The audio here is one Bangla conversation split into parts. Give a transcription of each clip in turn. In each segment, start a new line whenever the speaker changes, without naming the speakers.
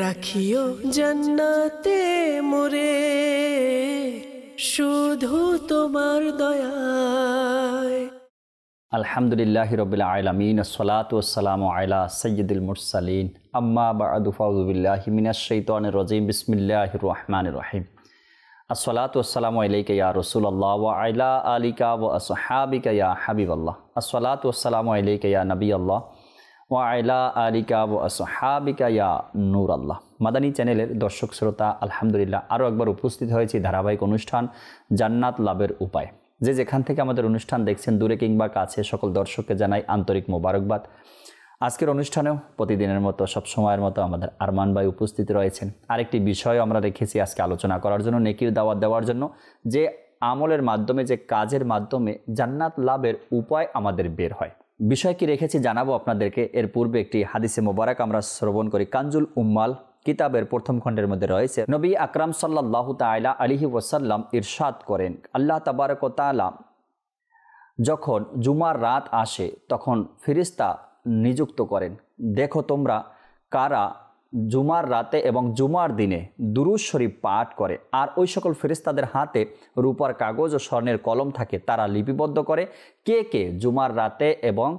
রাখিও জান্নাতে মোরে শুধু তোমার দয়ায়।
আলহামদুলিল্লাহি রাব্বিল আলামিন, আসসালাতু ওয়াসসালামু আলা সাইয়্যিদিল মুরসালিন, আম্মা বা'দু, ফাউযু বিল্লাহি মিনাশ শাইতানির রাজীম, বিসমিল্লাহির রহমানির রহিম। আসসালাতু ওয়াসসালামু আলাইকা ইয়া রাসূলুল্লাহ ওয়া আলা আলিকা ওয়া আসহাবিকা ইয়া হাবিবাল্লাহ। আসসালাতু ওয়াসসালামু আলাইকা ইয়া নবিয়াল্লাহ ওয়া আলা আলিকা ওয়া আসহাবিকা ইয়া নূরাল্লাহ। মাদানী চ্যানেলের দর্শক শ্রোতা, আলহামদুলিল্লাহ আরও একবার উপস্থিত হয়েছি ধারাবাহিক অনুষ্ঠান জান্নাত লাভের উপায়। যে যেখান থেকে আমাদের অনুষ্ঠান দেখছেন, দূরে কিংবা কাছে, সকল দর্শককে জানাই আন্তরিক মোবারকবাদ। আজকের অনুষ্ঠানেও প্রতিদিনের মতো, সব সময়ের মতো আমাদের আরমান ভাই উপস্থিত রয়েছেন। আরেকটি বিষয় আমরা রেখেছি আজকে আলোচনা করার জন্য, নেকির দাওয়াত দেওয়ার জন্য, যে আমলের মাধ্যমে, যে কাজের মাধ্যমে জান্নাত লাভের উপায় আমাদের বের হয়। বিষয় কি রেখেছি জানাবো আপনাদেরকে। এর পূর্বে একটি হাদিসে মোবারক আমরা শ্রবণ করি। কানজুল উম্মাল কিতাবের প্রথম খণ্ডের মধ্যে রয়েছে, নবী আকরাম সাল্লাল্লাহু তাআলা আলাইহি ওয়াসাল্লাম ইরশাদ করেন, আল্লাহ তাবারক ওয়া তাআলা যখন জুমার রাত আসে তখন ফেরেশতা নিযুক্ত করেন, দেখো তোমরা কারা জুমার রাতে এবং জুমার দিনে দুরূদ শরীফ পাঠ করে। আর ওই সকল ফেরেশতাদের হাতে রূপার কাগজ ও স্বর্ণের কলম থাকে, তারা লিপিবদ্ধ করে কে কে জুমার রাতে এবং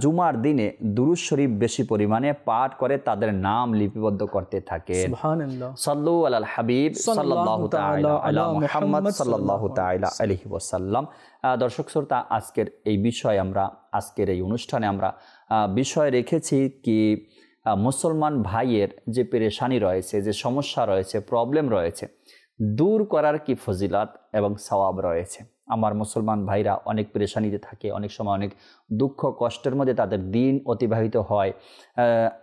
জুমার দিনে দুরূদ শরীফ বেশি পরিমাণে পাঠ করে, তাদের নাম লিপিবদ্ধ করতে থাকে।
সুবহানাল্লাহ।
সাল্লু আলাল হাবিব সাল্লাল্লাহু তাআলা আলা মুহাম্মদ সাল্লাল্লাহু তাআলা আলাইহি ওয়াসাল্লাম। দর্শক শ্রোতা, আজকের এই বিষয় আমরা, আজকের এই অনুষ্ঠানে আমরা বিষয় রেখেছি কি মুসলমান ভাইয়ের যে পেরেশানি রয়েছে, যে সমস্যা রয়েছে, প্রবলেম রয়েছে, দূর করার কি ফজিলত এবং সওয়াব রয়েছে। আমার মুসলমান ভাইরা অনেক পেরেশানিতে থাকে, অনেক সময় অনেক দুঃখ কষ্টের মধ্যে তাদের দিন অতিবাহিত হয়।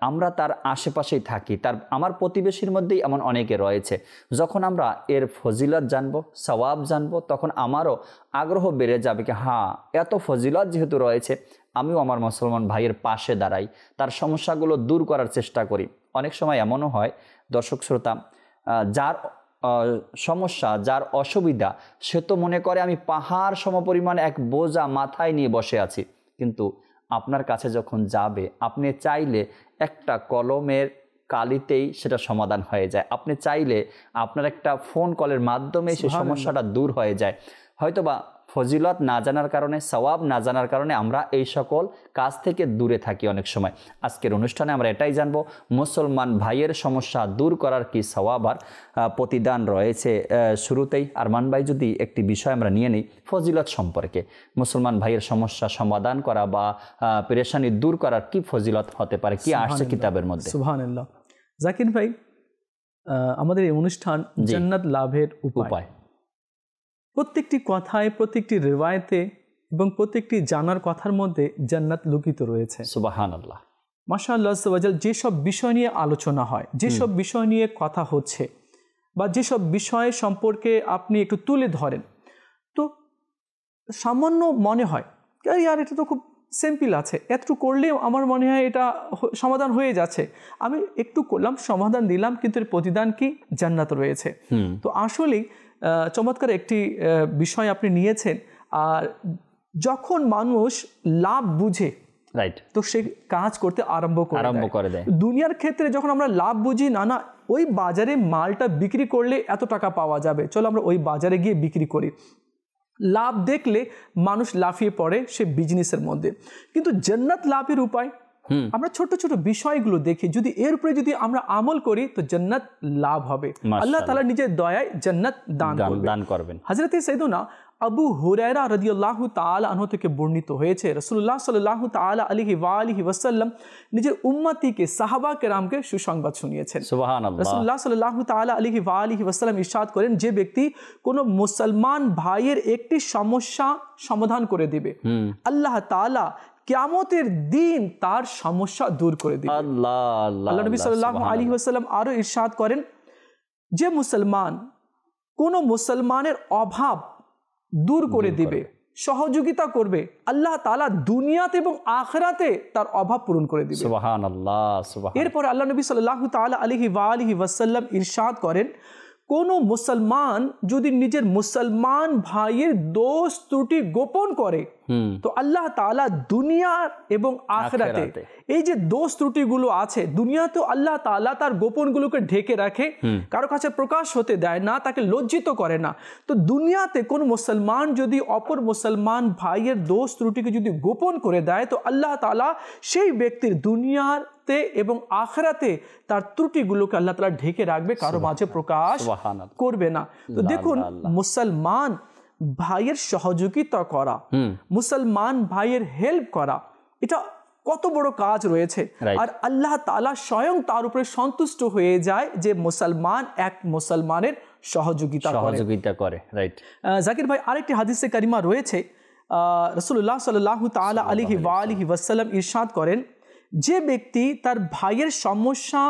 আমরা তার আশেপাশেই থাকি, আমার প্রতিবেশীর মধ্যেই এমন অনেকে রয়েছে। যখন আমরা এর ফজিলত জানবো, সওয়াব জানবো, তখন আমারও আগ্রহ বেড়ে যাবে কি হ্যাঁ, এত ফজিলত যেহেতু রয়েছে, আমিও আমার মুসলমান ভাইয়ের পাশে দাঁড়াই, তার সমস্যাগুলো দূর করার চেষ্টা করি। অনেক সময় এমনও হয় দর্শক শ্রোতা, যার সমস্যা, যার অসুবিধা, সে তো মনে করে আমি পাহাড় সমপরিমাণ এক বোঝা মাথায় নিয়ে বসে আছি। কিন্তু আপনার কাছে যখন যাবে, আপনি চাইলে একটা কলমের কালিতেই সেটা সমাধান হয়ে যায়। আপনি চাইলে আপনার একটা ফোন কলের মাধ্যমে সেই সমস্যাটা দূর হয়ে যায়। হয়তোবা ফজিলত না জানার কারণে, সওয়াব না জানার কারণে আমরা এই সকল কাজ থেকে দূরে থাকি অনেক সময়। আজকের অনুষ্ঠানে আমরা এটাই জানবো, মুসলমান ভাইয়ের সমস্যা দূর করার কি সওয়াব আর প্রতিদান রয়েছে। শুরুতেই আরমান ভাই যদি একটি বিষয় আমরা নিয়ে নিই ফজিলত সম্পর্কে, মুসলমান ভাইয়ের সমস্যা সমাধান করা বা পেরেশানি দূর করার কি ফজিলত হতে পারে, কি আসছে কিতাবের মধ্যে?
সুবহানাল্লাহ। জাকির ভাই, আমাদের এই অনুষ্ঠান জান্নাত লাভের উপায়, প্রত্যেকটি কথায়, প্রত্যেকটি রিওয়ায়াতে এবং প্রত্যেকটি জানার কথার মধ্যে জান্নাত লুকিত রয়েছে।
সুবহানাল্লাহ,
মাশাআল্লাহ। যেসব বিষয় নিয়ে আলোচনা হয়, যেসব বিষয় নিয়ে কথা হচ্ছে, বা যেসব বিষয় সম্পর্কে আপনি একটু তুলে ধরেন, তো সামান্য মনে হয় ইয়ার এটা তো খুব সিম্পল আছে, এতটুকু করলেও আমার মনে হয় এটা সমাধান হয়ে যাচ্ছে, আমি একটু করলাম, সমাধান দিলাম, কিন্তু এর প্রতিদান কি? জান্নাত রয়েছে। তো আসলেই চমৎকার একটি বিষয় আপনি নিয়েছেন। আর যখন মানুষ লাভ বুঝে,
রাইট,
তো সে কাজ করতে আরম্ভ করে দেয়। দুনিয়ার ক্ষেত্রে যখন আমরা লাভ বুঝি, না ওই বাজারে মালটা বিক্রি করলে এত টাকা পাওয়া যাবে, চলো আমরা ওই বাজারে গিয়ে বিক্রি করি, লাভ দেখলে মানুষ লাফিয়ে পড়ে সে বিজনেসের মধ্যে। কিন্তু জান্নাত লাভের উপায় আমরা ছোট ছোট বিষয়গুলো দেখি, যদি এর উপরে যদি আমরা আমল করি তো জান্নাত লাভ হবে। আল্লাহ তাআলা নিজের দয়ায় জান্নাত দান করবেন। হযরত সাইয়্যিদুনা আবু হুরায়রা রাদিয়াল্লাহু তাআলা আনহু থেকে বর্ণিত হয়েছে, রাসূলুল্লাহ সাল্লাল্লাহু তাআলা আলাইহি ওয়াসাল্লাম নিজের উম্মতিকে, সাহাবা কেরামকে সুসংবাদ শুনিয়েছেন। সুবহানাল্লাহ। রাসূলুল্লাহ সাল্লাল্লাহু তাআলা আলাইহি ওয়াসাল্লাম ইরশাদ করেন, যে ব্যক্তি কোনো মুসলমান ভাইয়ের একটি সমস্যা সমাধান করে দিবে, আল্লাহ তাআলা কিয়ামতের দিন তার সমস্যা দূর করে দিবেন। আল্লাহ নবী সাল্লাল্লাহু আলাইহি ওয়াসাল্লাম আরো ইরশাদ করেন, যে মুসলমান কোন মুসলমানের অভাব দূর করে দিবে, সহযোগিতা করবে, আল্লাহ তাআলা দুনিয়াতে এবং আখিরাতে তার অভাব পূরণ করে দিবে।
সুবহানাল্লাহ, সুবহানাল্লাহ।
এরপর আল্লাহ নবী সাল্লাল্লাহু তাআলা আলাইহি ওয়াসাল্লাম ইরশাদ করেন, কোন মুসলমান যদি নিজের মুসলমান ভাইয়ের দোষ ত্রুটি গোপন করে, তো আল্লাহ তাআলা দুনিয়ার এবং আখিরাতে এই যে দোষ ত্রুটিগুলো আছে, দুনিয়াতেও আল্লাহ তাআলা তার গোপনগুলোকে ঢেকে রাখে, কারো কাছে প্রকাশ হতে দেয় না, তাকে লজ্জিত করে না। তো দুনিয়াতে কোন মুসলমান যদি অপর মুসলমান ভাইয়ের দোষ ত্রুটিকে যদি গোপন করে দেয়, তো আল্লাহ তাআলা সেই ব্যক্তির দুনিয়াতে এবং আখিরাতে তার ত্রুটিগুলোকে আল্লাহ তাআলা ঢেকে রাখবে, কারো মাঝে প্রকাশ করবে না। তো দেখুন, মুসলমান ভাইয়ের সহযোগিতা করা, মুসলমান ভাইয়ের হেল্প করা, এটা কত বড় কাজ রয়েছে। আর আল্লাহ তাআলা স্বয়ং তার উপরে সন্তুষ্ট হয়ে যায় যে মুসলমান এক মুসলমানের সহযোগিতা করে। রাইট জাকির ভাই, আরেকটি হাদিসে কারিমা রয়েছে, রাসূলুল্লাহ সাল্লাল্লাহু তাআলা আলাইহি ওয়া আলিহি ওয়াসাল্লাম ইরশাদ করেন, যে ব্যক্তি তার ভাইয়ের সমস্যা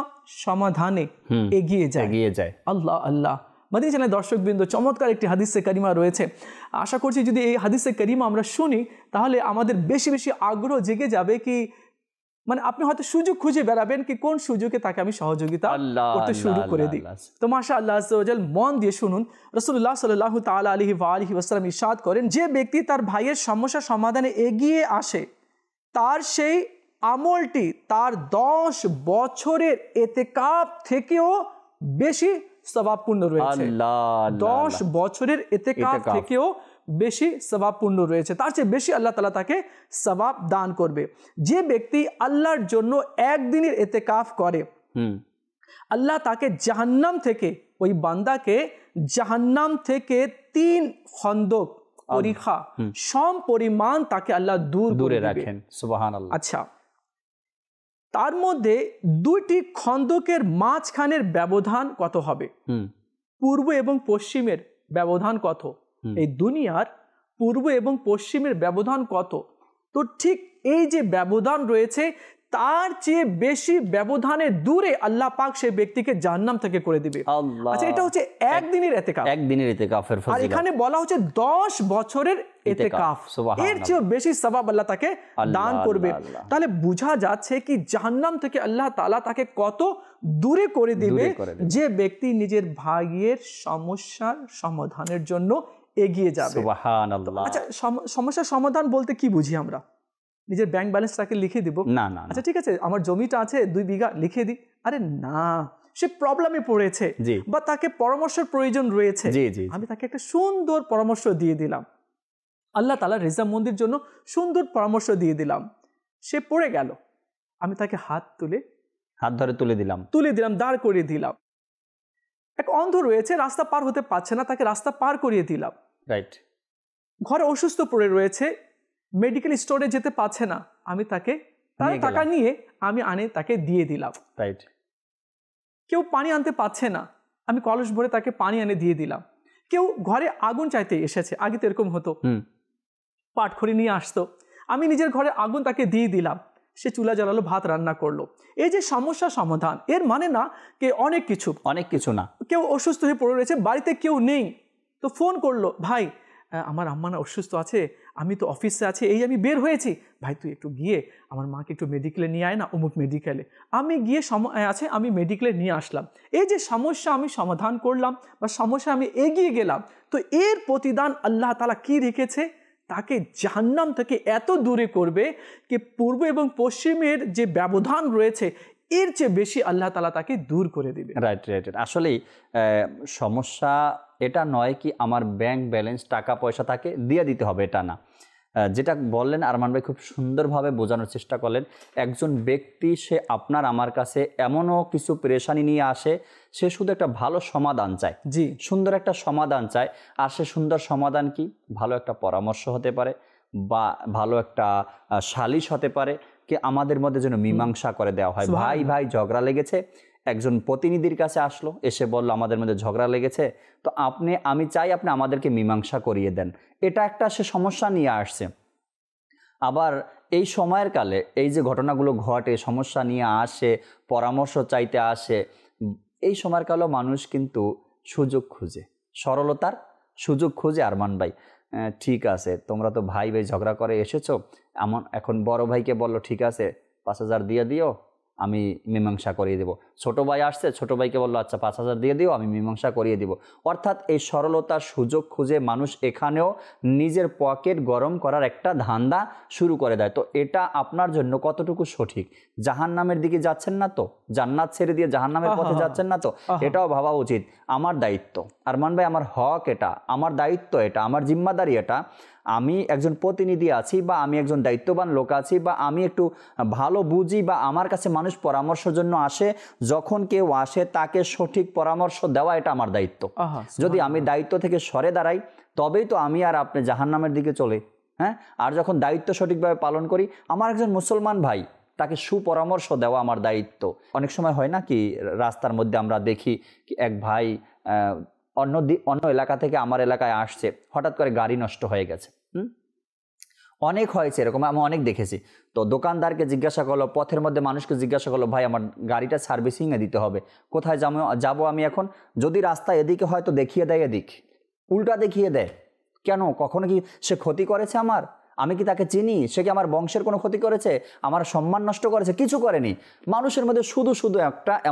সমাধানে এগিয়ে যায়। আল্লাহ আল্লাহ, মাদিনী চ্যানেলের দর্শকবৃন্দ, চমৎকার একটি হাদিসে কারিমা রয়েছে। আশা করছি যদি এই হাদিসে কারিমা আমরা শুনি, তাহলে আমাদের বেশি বেশি আগ্রহ জেগে যাবে, কি মানে আপনি হয়তো সুযোগ খুঁজে বেড়াবেন কি কোন সুযোগে তাকে আমি সহযোগিতা করতে শুরু করে দিই। তো মাশাআল্লাহ আল্লাহ আযজা ওয়া জাল, মন দিয়ে শুনুন। রাসূলুল্লাহ সাল্লাল্লাহু তাআলা আলাইহি ওয়া আলিহি ওয়াসাল্লাম ইরশাদ করেন, যে ব্যক্তি তার ভাইয়ের সমস্যা সমাধানে এগিয়ে আসে, তার সেই আমলটি তার 10 বছরের ইতিকাফ থেকেও বেশি সওয়াবপূর্ণ রয়েছে। 10 বছরের ইতিকাফ থেকেও বেশি সওয়াবপূর্ণ রয়েছে, তার চেয়ে বেশি আল্লাহ তাআলা তাকে সওয়াব দান করবে। যে ব্যক্তি আল্লাহর জন্য একদিনের ইতিকাফ করে, আল্লাহ তাকে জাহান্নাম থেকে, ওই বান্দাকে জাহান্নাম থেকে 3 খন্দক পরীক্ষা সম পরিমাণ তাকে আল্লাহ দূরে রাখেন। সুবহানাল্লাহ। আচ্ছা, তার মধ্যে 2টি খন্দকের মাঝখানের ব্যবধান কত হবে? পূর্ব এবং পশ্চিমের ব্যবধান কত? এই দুনিয়ার পূর্ব এবং পশ্চিমের ব্যবধান কত? তো ঠিক এই যে ব্যবধান রয়েছে, তার চেয়ে বেশি ব্যবধানে দূরে আল্লাহ পাক সেই ব্যক্তিকে জাহান্নাম থেকে করে দিবে। আচ্ছা, এটা হচ্ছে একদিনের ইতিকাফের ফজিলত। আর এখানে বলা হচ্ছে 10 বছরের ইতিকাফ, এর চেয়ে বেশি সওয়াব আল্লাহ তাকে দান করবে। তাহলে বোঝা যাচ্ছে কি জাহান্নাম থেকে আল্লাহ তাআলা তাকে কত দূরে করে দিবে, যে ব্যক্তি নিজের ভাইয়ের সমস্যার সমাধানের জন্য এগিয়ে যাবে। সুবহানাল্লাহ। আচ্ছা, সমস্যার সমাধান বলতে কি বুঝি আমরা? নিজের ব্যাংক ব্যালেন্সটাকে লিখে দিব? না। আচ্ছা ঠিক আছে, আমার জমিটা আছে 2 বিঘা, লিখে দিই? আরে না, সে প্রবলেমে পড়েছে বা তাকে পরামর্শের প্রয়োজন রয়েছে, আমি তাকে একটা সুন্দর পরামর্শ দিয়ে দিলাম, আল্লাহ তাআলা রিজামন্দির জন্য সুন্দর পরামর্শ দিয়ে দিলাম। সে পড়ে গেল, আমি তাকে হাত ধরে তুলে দিলাম, দাঁড় করিয়ে দিলাম। এক অন্ধ রয়েছে, রাস্তা পার হতে পারছে না, তাকে রাস্তা পার করিয়ে দিলাম। রাইট। ঘরে অসুস্থ পড়ে রয়েছে, মেডিকেল স্টোরে যেতে পারছে না, আমি তাকে তার টাকা নিয়ে আমি তাকে দিয়ে দিলাম। রাইট। কেউ পানি আনতে পারছে না, আমি কলস ভরে তাকে পানি এনে দিয়ে দিলাম। কেউ ঘরে আগুন চাইতে এসেছে, আগে তো এরকম হতো, পাটখড়ি নিয়ে আসতো, আমি নিজের ঘরে আগুন তাকে দিয়ে দিলাম, সে চুলা জ্বালালো, ভাত রান্না করলো। এই যে সমস্যা সমাধান, এর মানে না কে অনেক কিছু না। কেউ অসুস্থ হয়ে পড়ে রয়েছে, বাড়িতে কেউ নেই, তো ফোন করলো, ভাই আমার আম্মা না অসুস্থ আছে, আমি তো অফিসে আছি, এই আমি বের হয়েছি, ভাই তুই একটু গিয়ে আমার মাকে একটু মেডিকেলে নিয়ে আয় না, অমুক মেডিকেলে। আমি গিয়ে আছে, আমি মেডিকেলে নিয়ে আসলাম। এই যে সমস্যা আমি সমাধান করলাম বা সমস্যা আমি এগিয়ে গেলাম, তো এর প্রতিদান আল্লাহ তাআলা কি রেখেছে? তাকে জাহান্নাম থেকে এত দূরে করবে কি পূর্ব এবং পশ্চিমের যে ব্যবধান রয়েছে, এর চেয়ে বেশি আল্লাহ তাআলা তাকে দূর করে দিবে।
রাইট। আসলেই সমস্যা এটা নয় কি আমার ব্যাংক ব্যালেন্স টাকা পয়সা তাকে দিয়ে দিতে হবে, এটা না। যেটা বললেন আরমান ভাই, খুব সুন্দরভাবে বোঝানোর চেষ্টা করলেন। একজন ব্যক্তি সে আপনার আমার কাছে এমনও কিছু পেরেশানি নিয়ে আসে, সে শুধু একটা ভালো সমাধান চায়, সুন্দর একটা সমাধান চায়। আর সে সুন্দর সমাধান কি? ভালো একটা পরামর্শ হতে পারে, বা ভালো একটা সালিশ হতে পারে, কি আমাদের মধ্যে যেন মীমাংসা করে দেওয়া হয়। ভাই ঝগড়া লেগেছে, একজন প্রতিনিধির কাছে আসলো, এসে বলল আমাদের মধ্যে ঝগড়া লেগেছে, তো আমি চাই আপনি আমাদেরকে মীমাংসা করিয়ে দেন। এটা একটা সে সমস্যা নিয়ে আসছে। আবার এই সময়ের কালে এই যে ঘটনাগুলো ঘটে, সমস্যা নিয়ে আসে, পরামর্শ চাইতে আসে, এই সময়ের কালেও মানুষ কিন্তু সুযোগ খুঁজে, সরলতার সুযোগ খুঁজে। আরমান ভাই, ঠিক আছে, তোমরা তো ভাই ঝগড়া করে এসেছো, এখন বড় ভাইকে বললো ঠিক আছে 5,000 দিয়ে দিও, আমি মীমাংসা করিয়ে দেবো। ছোট ভাই আসছে, ছোট ভাইকে বললো আচ্ছা 5,000 দিয়ে দিও, আমি মীমাংসা করিয়ে দিব। অর্থাৎ এই সরলতার সুযোগ খুঁজে মানুষ এখানেও নিজের পকেট গরম করার একটা ধান্দা শুরু করে দেয়। তো এটা আপনার জন্য কতটুকু সঠিক? জাহান্নামের দিকে যাচ্ছেন না তো? জান্নাত ছেড়ে দিয়ে জাহান্নামের পথে যাচ্ছেন না তো? এটাও ভাবা উচিত। আমার দায়িত্ব আরমান ভাই, আমার হক এটা, আমার দায়িত্ব এটা, আমার জিম্মাদারি এটা। আমি একজন প্রতিনিধি আছি, বা আমি একজন দায়িত্ববান লোক আছি, বা আমি একটু ভালো বুঝি, বা আমার কাছে মানুষ পরামর্শের জন্য আসে, যখন কেউ আসে তাকে সঠিক পরামর্শ দেওয়া এটা আমার দায়িত্ব। যদি আমি দায়িত্ব থেকে সরে দাঁড়াই তবেই তো আমি আর আপনি জাহান্নামের দিকে চলে। হ্যাঁ, আর যখন দায়িত্ব সঠিকভাবে পালন করি, আমার একজন মুসলমান ভাই তাকে সুপরামর্শ দেওয়া আমার দায়িত্ব। অনেক সময় হয় না কি, রাস্তার মধ্যে আমরা দেখি এক ভাই অন্য এলাকা থেকে আমার এলাকায় আসছে, হঠাৎ করে গাড়ি নষ্ট হয়ে গেছে। অনেক হয়েছে এরকম, আমি অনেক দেখেছি। তো দোকানদারকে জিজ্ঞাসা করলো, পথের মধ্যে মানুষকে জিজ্ঞাসা করলো, ভাই আমার গাড়িটা সার্ভিসিংয়ে দিতে হবে, কোথায় যাবো আমি এখন? যদি রাস্তা এদিকে হয় তো দেখিয়ে দেয় এদিক, উল্টা দেখিয়ে দেয়। কেন? কখনো কি সে ক্ষতি করেছে আমার? আমি কি তাকে চিনি? সে কি আমার বংশের কোনো ক্ষতি করেছে? আমার সম্মান নষ্ট করেছে? কিছু করেনি। মানুষের মধ্যে শুধু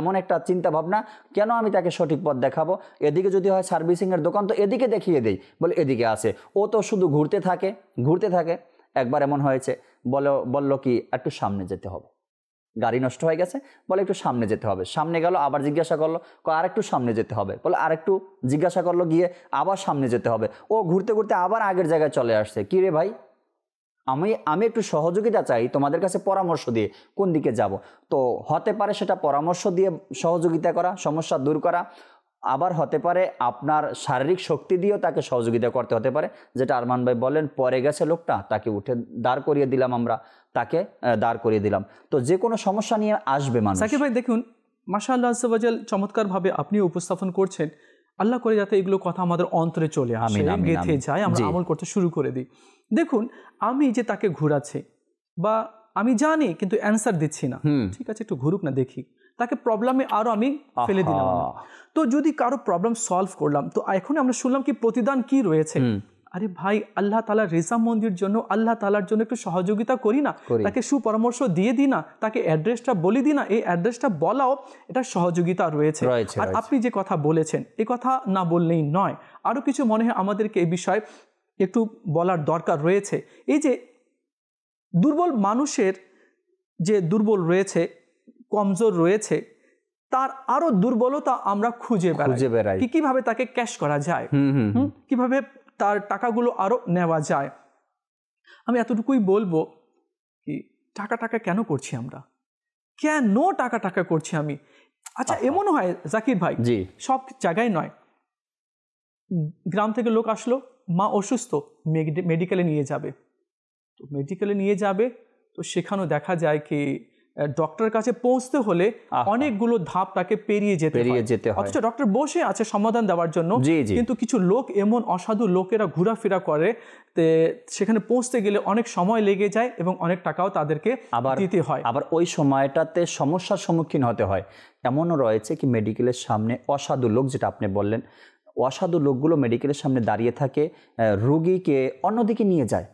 এমন একটা চিন্তা ভাবনা, কেন আমি তাকে সঠিক পথ দেখাবো? এদিকে যদি হয় সার্ভিসিংয়ের দোকান তো এদিকে দেখিয়ে দেই, বলে এদিকে আসে, ও তো শুধু ঘুরতে থাকে। একবার এমন হয়েছে, বলল কি একটু সামনে যেতে হবে, গাড়ি নষ্ট হয়ে গেছে, বলে একটু সামনে যেতে হবে। সামনে গেল, আবার জিজ্ঞাসা করলো, আর একটু সামনে যেতে হবে, বলে আর একটু জিজ্ঞাসা করলো, গিয়ে আবার সামনে যেতে হবে। ও ঘুরতে আবার আগের জায়গায় চলে আসছে। কি রে ভাই, আমি একটু সহযোগিতা চাই তোমাদের কাছে, পরামর্শ দিয়ে কোন দিকে যাব। তো হতে পারে সেটা পরামর্শ দিয়ে সহযোগিতা করা, সমস্যা দূর করা, আবার হতে পারে আপনার শারীরিক শক্তি দিয়েও তাকে সহযোগিতা করতে হতে পারে। যেটা আরমান ভাই বলেন, পরে গেছে লোকটা, তাকে উঠে দাঁড় করিয়ে দিলাম, আমরা তাকে দাঁড় করিয়ে দিলাম। তো যে কোনো সমস্যা নিয়ে আসবে মানুষ।
সাকিব ভাই দেখুন, মাশাআল্লাহ আজ্জা ওয়া জাল চমৎকারভাবে আপনি উপস্থাপন করছেন। আল্লাহ করে যাতে এগুলো কথা আমাদের অন্তরে চলে আসে, গেঁথে যায়, আমরা আমল করতে শুরু করে দিই। দেখুন, আমি যে তাকে ঘুরাচ্ছি, বা আমি জানি কিন্তু অ্যান্সার দিচ্ছি না, ঠিক আছে একটু ঘুরুক না দেখি, তাকে প্রবলেমে আরো আমি ফেলে দিলাম। তো যদি কারো প্রবলেম সলভ করলাম, তো এখন আমরা শুনলাম কি প্রতিদান কি রয়েছে। আরে ভাই, আল্লাহ তাআলার রেজামন্দির জন্য, আল্লাহ তাআলার জন্য একটু সহযোগিতা করি না, তাকে সুপরামর্শ দিয়ে দিই না, তাকে অ্যাড্রেসটা বলে দিই না। এই অ্যাড্রেসটা বলাও এটা সহযোগিতা রয়েছে। আর আপনি যে কথা বলেছেন, এই কথা না বললেই নয়। আরো কিছু মনে হয় আমাদেরকে এই বিষয়ে একটু বলার দরকার রয়েছে। এই যে দুর্বল মানুষের যে দুর্বল রয়েছে, কমজোর রয়েছে, তার আরো দুর্বলতা আমরা খুঁজে বেড়াই, কিভাবে তাকে ক্যাশ করা যায়, কিভাবে তার টাকাগুলো আরো নেওয়া যায়। আমি এতটুকুই বলবো কি, টাকা কেন করছি আমরা, কেন টাকা করছি আমি? আচ্ছা, এমনও হয় জাকির ভাই, সব জায়গায় নয়, গ্রাম থেকে লোক আসলো, মা অসুস্থ, মেডিকেলে নিয়ে যাবে, তো মেডিকেলে নিয়ে যাবে, তো সেখানেও দেখা যায় কি ডক্টরের কাছে পৌঁছতে হলে অনেকগুলো ধাপ তাকে পেরিয়ে যেতে হয়। অথচ ডক্টর বসে আছে সমাধান দেওয়ার জন্য, কিন্তু কিছু লোক এমন অসাধু লোকেরা ঘোরাফেরা করে, সেখানে পৌঁছতে গেলে অনেক সময় লেগে যায় এবং অনেক টাকাও তাদেরকে দিতে হয়।
আবার ওই সময়টাতে সমস্যার সম্মুখীন হতে হয়। এমনও রয়েছে কি মেডিকেলের সামনে অসাধু লোক, যেটা আপনি বললেন, অসাধু লোকগুলো মেডিকেলের সামনে দাঁড়িয়ে থাকে, রোগীকে অন্যদিকে নিয়ে যায়।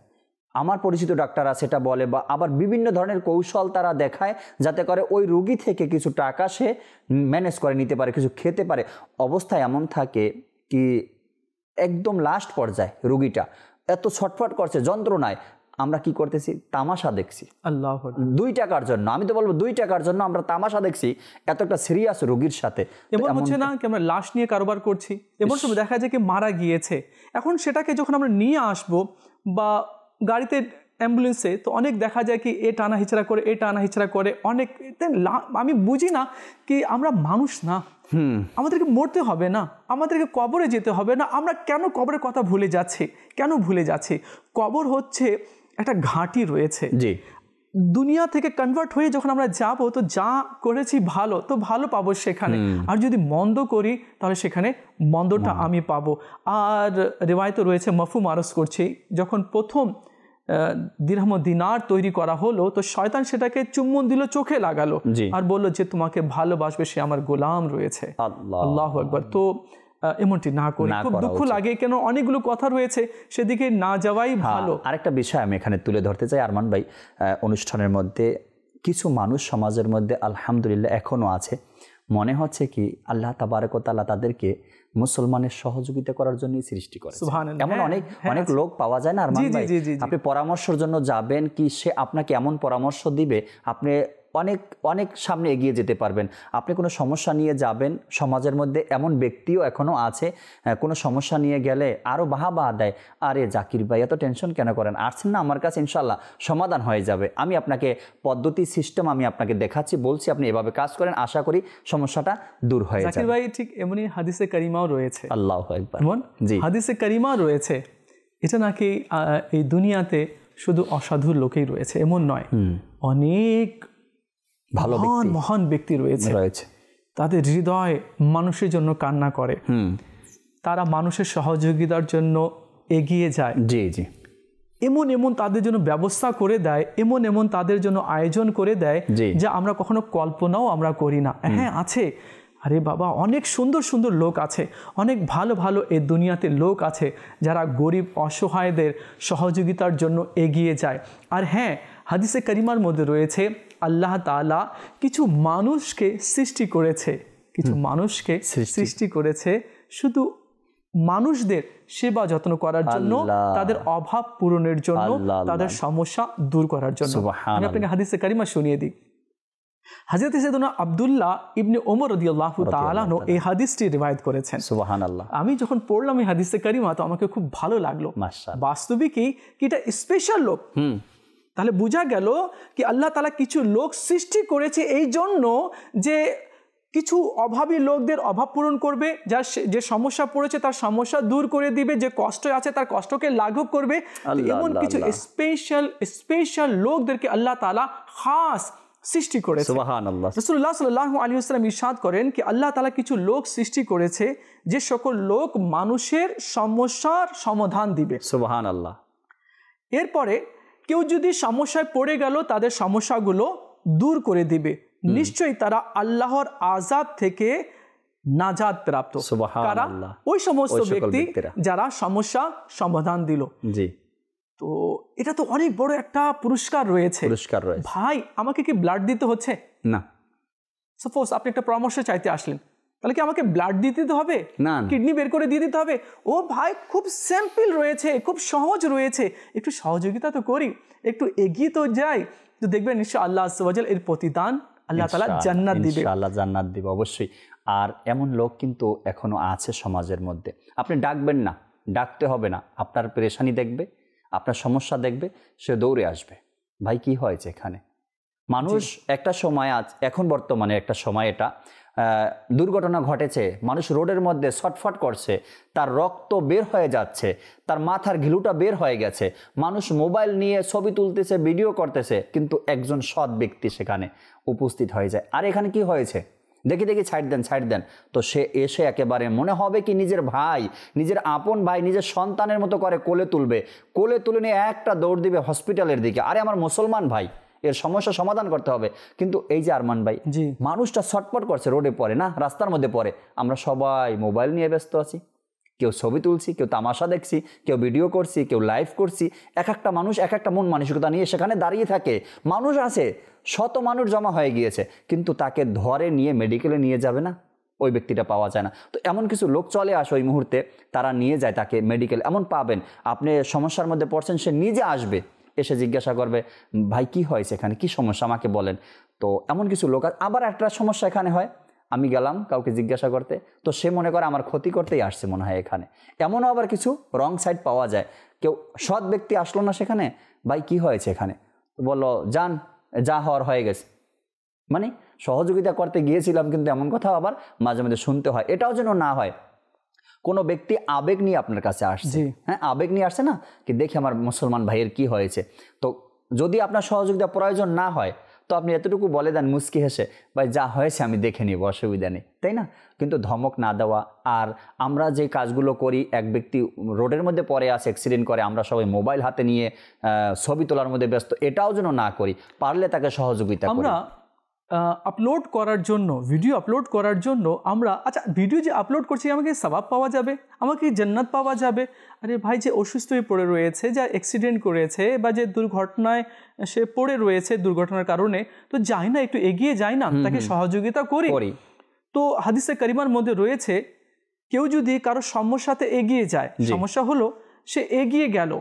আমার পরিচিত ডাক্তার আছে এটা বলে, বা আবার বিভিন্ন ধরনের কৌশল তারা দেখায় যাতে করে ওই রোগী থেকে কিছু টাকা সে ম্যানেজ করে নিতে পারে, কিছু খেতে পারে। অবস্থা এমন থাকে কি একদম লাস্ট পর্যায়ে রোগীটা এত ছটফট করছে যন্ত্রণায়, আমরা কি করতেছি, তামাশা দেখছি।
আল্লাহ,
2 টাকার জন্য, আমি তো বলবো 2 টাকার জন্য আমরা তামাশা দেখছি এত একটা সিরিয়াস রোগীর সাথে।
এমন হচ্ছে না কি আমরা লাশ নিয়ে কারবার করছি, এমন সময় দেখা যায় কি মারা গিয়েছে, এখন সেটাকে যখন আমরা নিয়ে আসবো বা গাড়িতে অ্যাম্বুলেন্সে, তো অনেক দেখা যায় কি এ টানা হিচড়া করে অনেক। আমি বুঝি না কি আমরা মানুষ না, আমাদেরকে মরতে হবে না, আমাদেরকে কবরে যেতে হবে না, আমরা কেন কবরের কথা ভুলে যাচ্ছি? কবর হচ্ছে একটা ঘাঁটি রয়েছে। দুনিয়া থেকে কনভার্ট হয়ে যখন আমরা যাব, তো যা করেছি ভালো, তো ভালো পাবো সেখানে, আর যদি মন্দ করি তাহলে সেখানে মন্দটা আমি পাবো। আর রিওয়ায়েত রয়েছে, মাফহুম আরজ করছি, যখন প্রথম দিরহাম দিনার তৈরি করা হলো, তো শয়তান সেটাকে চুম্বন দিল, চোখে লাগালো, আর বলল যে তোমাকে ভালোবাসবে সে আমার গোলাম রয়েছে। আল্লাহু আকবার। তো এমনটি না করি, খুব দুঃখ লাগে, কেন অনেকগুলো কথা রয়েছে, সেদিকে না যাওয়াই ভালো।
আরেকটা বিষয় আমি এখানে তুলে ধরতে চাই আরমান ভাই, অনুষ্ঠানের মধ্যে কিছু মানুষ সমাজের মধ্যে আলহামদুলিল্লাহ এখনো আছে, মনে হচ্ছে কি আল্লাহ তাবারক ওয়া তাআলা তাদেরকে মুসলমানের সহযোগিতা করার জন্যই সৃষ্টি করে। এমন অনেক লোক পাওয়া যায় না আরমান ভাই, আপনি পরামর্শের জন্য যাবেন কি সে আপনাকে এমন পরামর্শ দিবে আপনি অনেক সামনে এগিয়ে যেতে পারবেন। আপনি কোনো সমস্যা নিয়ে যাবেন, সমাজের মধ্যে এমন ব্যক্তিও এখনও আছে কোনো সমস্যা নিয়ে গেলে আরও বাহবা দেয়, আরে জাকির ভাই এত টেনশন কেন করেন, আসছেন না আমার কাছে, ইনশাল্লাহ সমাধান হয়ে যাবে, আমি আপনাকে পদ্ধতি সিস্টেম আমি আপনাকে দেখাচ্ছি, বলছি আপনি এভাবে কাজ করেন, আশা করি সমস্যাটা দূর হয়ে যাবে।
জাকির ভাই ঠিক এমনই হাদিসে কারিমাও রয়েছে,
আল্লাহু আকবার,
জি হাদিসে কারিমা রয়েছে, এটা নাকি এই দুনিয়াতে শুধু অসাধু লোকেই রয়েছে এমন নয়, অনেক ভালো মহান ব্যক্তি রয়েছে, তাদের হৃদয় মানুষের জন্য কান্না করে, তারা মানুষের সহযোগিতার জন্য এগিয়ে যায়, জি জি এমন তাদের জন্য ব্যবস্থা করে দেয়, এমন তাদের জন্য আয়োজন করে দেয় যা আমরা কখনো কল্পনাও আমরা করি না। হ্যাঁ আছে, আরে বাবা অনেক সুন্দর লোক আছে, অনেক ভালো এই দুনিয়াতে লোক আছে যারা গরিব অসহায়দের সহযোগিতার জন্য এগিয়ে যায়। আর হ্যাঁ, হাদিসে কারিমার মধ্যে রয়েছে আল্লাহ তাআলা কিছু মানুষকে সৃষ্টি করেছে শুধু মানুষদের সেবা যত্ন করার জন্য, তাদের অভাব পূরণের জন্য, তাদের সমস্যা দূর করার জন্য। আমি আপনাকে হাদিসে কারিমা শুনিয়ে দিই। হযরত সাইয়েদনা আব্দুল্লাহ ইবনে ওমর রাদিয়াল্লাহু তাআলা আনহু এই হাদিসটি রিওয়ায়াত করেছেন। সুবহানাল্লাহ। আমি যখন পড়লাম এই হাদিসে কারিমা তো আমাকে খুব ভালো লাগলো। মাশাআল্লাহ, বাস্তবিকই কি এটা স্পেশাল লোক। তাহলে বোঝা গেল কি আল্লাহ তাআলা কিছু লোক সৃষ্টি করেছে এই জন্য যে কিছু অভাবী লোকদের অভাব পূরণ করবে, যার যে সমস্যা পড়েছে তার সমস্যা দূর করে দিবে, যে কষ্ট আছে তার কষ্টকে লাঘব করবে। এমন কিছু স্পেশাল লোকদেরকে আল্লাহ তাআলা খাস সৃষ্টি করেছে। সুবহানাল্লাহ। রাসূলুল্লাহ সাল্লাল্লাহু আলাইহি ওয়াসাল্লাম ইরশাদ করেন কি আল্লাহ তাআলা কিছু লোক সৃষ্টি করেছে যে সকল লোক মানুষের সমস্যার সমাধান দিবে। সুবহানাল্লাহ। এরপরে কেউ যদি সমস্যায় পড়ে গেল তাদের সমস্যাগুলো দূর করে দিবে, নিশ্চয়ই তারা আল্লাহর আযাব থেকে নাজাত প্রাপ্ত। কারা? ওই সমস্ত ব্যক্তি যারা সমস্যা সমাধান দিল। জি, তো এটা তো অনেক বড় একটা পুরস্কার রয়েছে। ভাই আমাকে কি ব্লাড দিতে হচ্ছে না? সাপোজ আপনি একটা পরামর্শ চাইতে আসলেন, তাহলে কি আমাকে ব্লাড দিয়ে দিতে হবে? না। কিডনি বের করে দিয়ে দিতে হবে? ও ভাই খুব সিম্পল রয়েছে, খুব সহজ রয়েছে, একটু সহযোগিতা তো করি, একটু এগিয়ে তো যাই, তো দেখবেন নিশ্চয়ই আল্লাহ আযজা ওয়া জাল এর প্রতিদান আল্লাহ তাআলা জান্নাত দিবে। ইনশাআল্লাহ জান্নাত দিবে অবশ্যই। আর এমন লোক কিন্তু এখনো আছে সমাজের মধ্যে, আপনি ডাকবেন না, ডাকতে হবে না, আপনার পেরেশানি দেখবে, আপনার সমস্যা দেখবে, সে দৌড়ে আসবে। ভাই কি হয়েছে এখানে? মানুষ একটা সময় এখন বর্তমানে একটা সময় এটা দুর্ঘটনা ঘটেছে, মানুষ রোডের মধ্যে ছটফট করছে, তার রক্ত বের হয়ে যাচ্ছে, তার মাথার ঘিলুটা বের হয়ে গেছে, মানুষ মোবাইল নিয়ে ছবি তুলতেছে, ভিডিও করতেছে, কিন্তু একজন সৎ ব্যক্তি সেখানে উপস্থিত হয়ে যায়। আর এখানে কি হয়েছে? দেখি ছাইড দেন, তো সে এসে একেবারে মনে হবে কি নিজের ভাই, নিজের আপন ভাই, নিজের সন্তানের মতো করে কোলে তুলে নিয়ে একটা দৌড় দিবে হসপিটালের দিকে। আরে আমার মুসলমান ভাই, এর সমস্যা সমাধান করতে হবে। কিন্তু এই যে আরমান ভাই, মানুষটা ছটপট করছে, রোডে পড়ে না, রাস্তার মধ্যে পড়ে, আমরা সবাই মোবাইল নিয়ে ব্যস্ত আছি, কেউ ছবি তুলছি, কেউ তামাশা দেখছি, কেউ ভিডিও করছি, কেউ লাইভ করছি। এক একটা মানুষ এক একটা মন মানসিকতা নিয়ে সেখানে দাঁড়িয়ে থাকে। মানুষ আছে, শত মানুষ জমা হয়ে গিয়েছে, কিন্তু তাকে ধরে নিয়ে মেডিকেলে নিয়ে যাবে না, ওই ব্যক্তিটা পাওয়া যায় না। তো এমন কিছু লোক চলে আসে ওই মুহূর্তে, তারা নিয়ে যায় তাকে মেডিকেল। এমন পাবেন আপনি সমস্যার মধ্যে পড়ছেন, সে নিজে আসবে, এসে জিজ্ঞাসা করবে ভাই কি হয়েছে, এখানে কি সমস্যা আমাকে বলেন। তো এমন কিছু লোক। আবার একটা সমস্যা এখানে হয়, আমি গেলাম কাউকে জিজ্ঞাসা করতে, তো সে মনে করে আমার ক্ষতি করতেই আসছে মনে হয় এখানে। এমনও আবার কিছু রং সাইড পাওয়া যায়, কেউ সৎ ব্যক্তি আসলো না সেখানে, ভাই কি হয়েছে এখানে, বললো যা হওয়ার হয়ে গেছে, মানে সহযোগিতা করতে গিয়েছিলাম, কিন্তু এমন কথা আবার মাঝে মাঝে শুনতে হয়। এটাও যেন না হয় কোনো ব্যক্তি আবেগ নিয়ে আপনার কাছে আসছে, হ্যাঁ আবেগ নিয়ে আসছে না, কি দেখি আমার মুসলমান ভাইয়ের কি হয়েছে। তো যদি আপনার সহযোগিতা প্রয়োজন না হয়, তো আপনি এতটুকু বলে দেন মুচকি হেসে, ভাই যা হয়েছে আমি দেখে নিব, অসুবিধা নেই, তাই না? কিন্তু ধমক না দেওয়া। আর আমরা যে কাজগুলো করি, এক ব্যক্তি রোডের মধ্যে পড়ে আছে, অ্যাক্সিডেন্ট করে, আমরা সবাই মোবাইল হাতে নিয়ে ছবি তোলার মধ্যে ব্যস্ত, এটাও যেন না করি, পারলে তাকে সহযোগিতা করি। আপলোড করার জন্য, ভিডিও আপলোড করার জন্য আমরা, আচ্ছা ভিডিও যে আপলোড করছি আমাকে সওয়াব পাওয়া যাবে, আমাকে জান্নাত পাওয়া যাবে। আরে ভাই যে অসুস্থ হয়ে পড়ে রয়েছে, যা অ্যাক্সিডেন্ট করেছে, বা যে দুর্ঘটনায় সে পড়ে রয়েছে দুর্ঘটনার কারণে, তো যাই না একটু এগিয়ে যাই না, তাকে সহযোগিতা করি। তো হাদিসে কারিমার মধ্যে রয়েছে কেউ যদি কারো সমস্যাতে এগিয়ে যায়, সমস্যা হলো সে এগিয়ে গেল,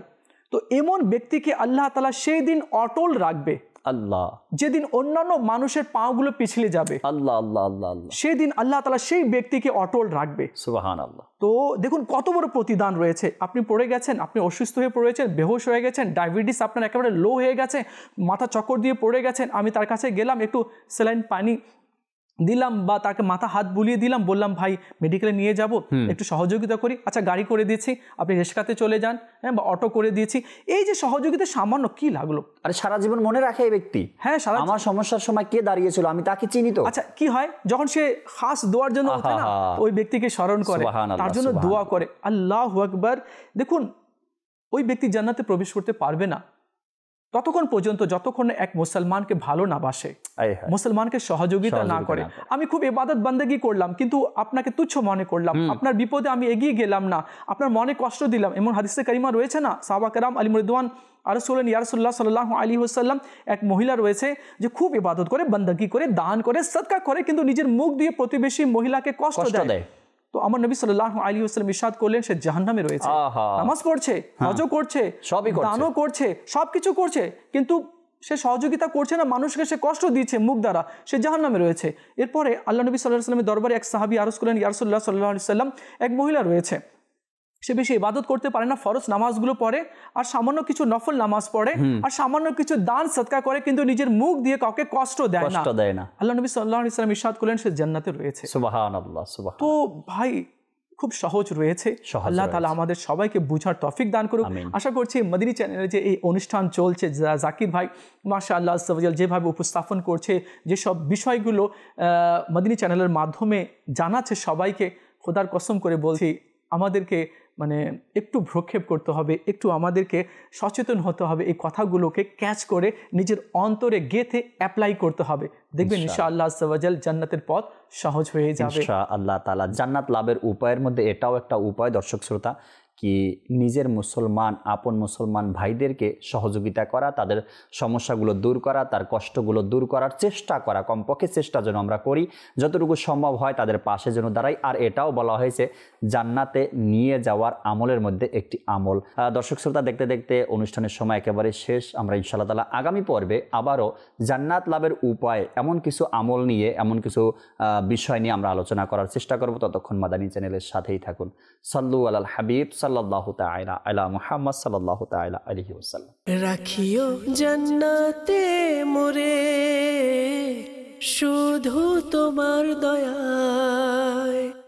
তো এমন ব্যক্তিকে আল্লাহ তাআলা সেই দিন অটল রাখবে,
আল্লাহ,
যেদিন অন্যান্য মানুষের পাগুলো পিছলে যাবে,
আল্লাহ আল্লাহ আল্লাহ আল্লাহ,
সেদিন আল্লাহ তাআলা সেই ব্যক্তিকে অটল রাখবে।
সুবহানাল্লাহ।
তো দেখুন কত বড় প্রতিদান রয়েছে। আপনি পড়ে গেছেন, আপনি অসুস্থ হয়ে পড়েছেন, বেহুশ হয়ে গেছেন, ডায়াবেটিস আপনার একেবারে লো হয়ে গেছে, মাথা চক্কর দিয়ে পড়ে গেছেন, আমি তার কাছে গেলাম, একটু স্যালাইন পানি দিলাম বা তাকে মাথা হাত বুলিয়ে দিলাম, বললাম ভাই মেডিকেলে নিয়ে যাব, একটু সহযোগিতা করি, আচ্ছা গাড়ি করে দিয়েছি, আপনি রিক্সাতে চলে যান, হ্যাঁ, বা অটো করে দিয়েছি। এই যে সহযোগিতা সামান্য কি লাগলো,
আরে সারা জীবন মনে রাখে এই ব্যক্তি,
হ্যাঁ,
আমার সমস্যার সময় কে দাঁড়িয়েছিল আমি তাকে চিনি তো।
আচ্ছা কি হয় যখন সে খাস দোয়ার জন্য ওঠে না, ওই ব্যক্তিকে স্মরণ করে, তার জন্য দোয়া করে, আল্লাহু আকবার। দেখুন ওই ব্যক্তি জান্নাতে প্রবেশ করতে পারবে না ততক্ষণ পর্যন্ত যতক্ষণ এক মুসলমানকে ভালো না বাসে, মুসলমানকে সহযোগিতা না করে। আমি খুব ইবাদত বান্দেগি করলাম কিন্তু আপনাকে তুচ্ছ মনে করলাম, আপনার বিপদে আমি এগিয়ে গেলাম না, আপনার মনে কষ্ট দিলাম। এমন হাদিসে কারিমা রয়েছে না, সাহাবা কেরাম আলী রিদওয়ান আরজ বললেন ইয়া রাসূলুল্লাহ সাল্লাল্লাহু আলাইহি ওয়াসাল্লাম, এক মহিলা রয়েছে যে খুব ইবাদত করে, বান্দাগি করে, দান করে, সদকা করে, কিন্তু নিজের মুখ দিয়ে প্রতিবেশী মহিলাকে কষ্ট দেয়। তো আমার নবী সাল্লাল্লাহু আলাইহি ওয়াসাল্লাম ইরশাদ করলেন সে জাহান্নামে রয়েছে। নামাজ পড়ছে, হজও করছে, দানও করছে, সবকিছু করছে, কিন্তু সে সহযোগিতা করছে না, মানুষকে সে কষ্ট দিচ্ছে মুখ দ্বারা, সে জাহান্নামে রয়েছে। এরপরে আল্লাহ নবী সাল্লাল্লাহু আলাইহি ওয়াসাল্লামের দরবারে এক সাহাবী আরজ করলেন ইয়া রাসূলুল্লাহ সাল্লাল্লাহু আলাইহি ওয়াসাল্লাম, এক মহিলা রয়েছে, সে বেশি ইবাদত করতে পারে না, ফরজ নামাজগুলো পড়ে আর সামান্য কিছু নফল নামাজ পড়ে আর সামান্য কিছু দান সদকা করে, কিন্তু নিজের মুখ দিয়ে কাউকে কষ্ট দেয় না। আল্লাহ নবী সাল্লাল্লাহু আলাইহি ওয়াসাল্লাম ইরশাদ করলেন সে জান্নাতে রয়েছে।
সুবহানাল্লাহ, সুবহানাল্লাহ।
তো ভাই খুব সহজ রয়েছে, আল্লাহ তাআলা আমাদের সবাইকে বুঝার তৌফিক দান করুক। আশা করছি মদিনী চ্যানেলে যে এই অনুষ্ঠান চলছে, জাকির ভাই মাশাআল্লাহ যেভাবে উপস্থাপন করছে, যেসব বিষয়গুলো মদিনী চ্যানেলের মাধ্যমে জানাচ্ছে সবাইকে, খোদার কসম করে বলছি আমাদেরকে মানে একটু ভ্রক্ষেপ করতে হবে, একটু আমাদেরকে সচেতন হতে হবে, এই কথাগুলোকে ক্যাচ করে নিজের অন্তরে গেঁথে অ্যাপ্লাই করতে হবে। দেখবেন ইনশাআল্লাহ আজ্জা ওয়া জাল জান্নাতের পথ সহজ হয়ে যাবে
ইনশাআল্লাহ তাআলা। জান্নাত লাভের উপায়ের মধ্যে এটাও একটা উপায় দর্শক শ্রোতা, কি নিজের মুসলমান আপন মুসলমান ভাইদেরকে সহযোগিতা করা, তাদের সমস্যাগুলো দূর করা, তার কষ্টগুলো দূর করার চেষ্টা করা, কমপক্ষে চেষ্টা যেন আমরা করি, যতটুকু সম্ভব হয় তাদের পাশে যেন দাঁড়াই। আর এটাও বলা হয়েছে জান্নাতে নিয়ে যাওয়ার আমলের মধ্যে একটি আমল। দর্শক শ্রোতা, দেখতে দেখতে অনুষ্ঠানের সময় একেবারে শেষ। আমরা ইনশাআল্লাহ তাআলা আগামী পর্বে আবারও জান্নাত লাভের উপায়, এমন কিছু আমল নিয়ে, এমন কিছু বিষয় নিয়ে আমরা আলোচনা করার চেষ্টা করব। ততক্ষণ মাদানী চ্যানেলের সাথেই থাকুন। সাল্লু আলাল হাবিব সাল্লাল্লাহু তাআলা আলা মুহাম্মদ সাল্লাল্লাহু তাআলা আলাইহি ওয়াসাল্লাম।
রাখিও জান্নাতে মোরে শুধু তোমার দয়ায়।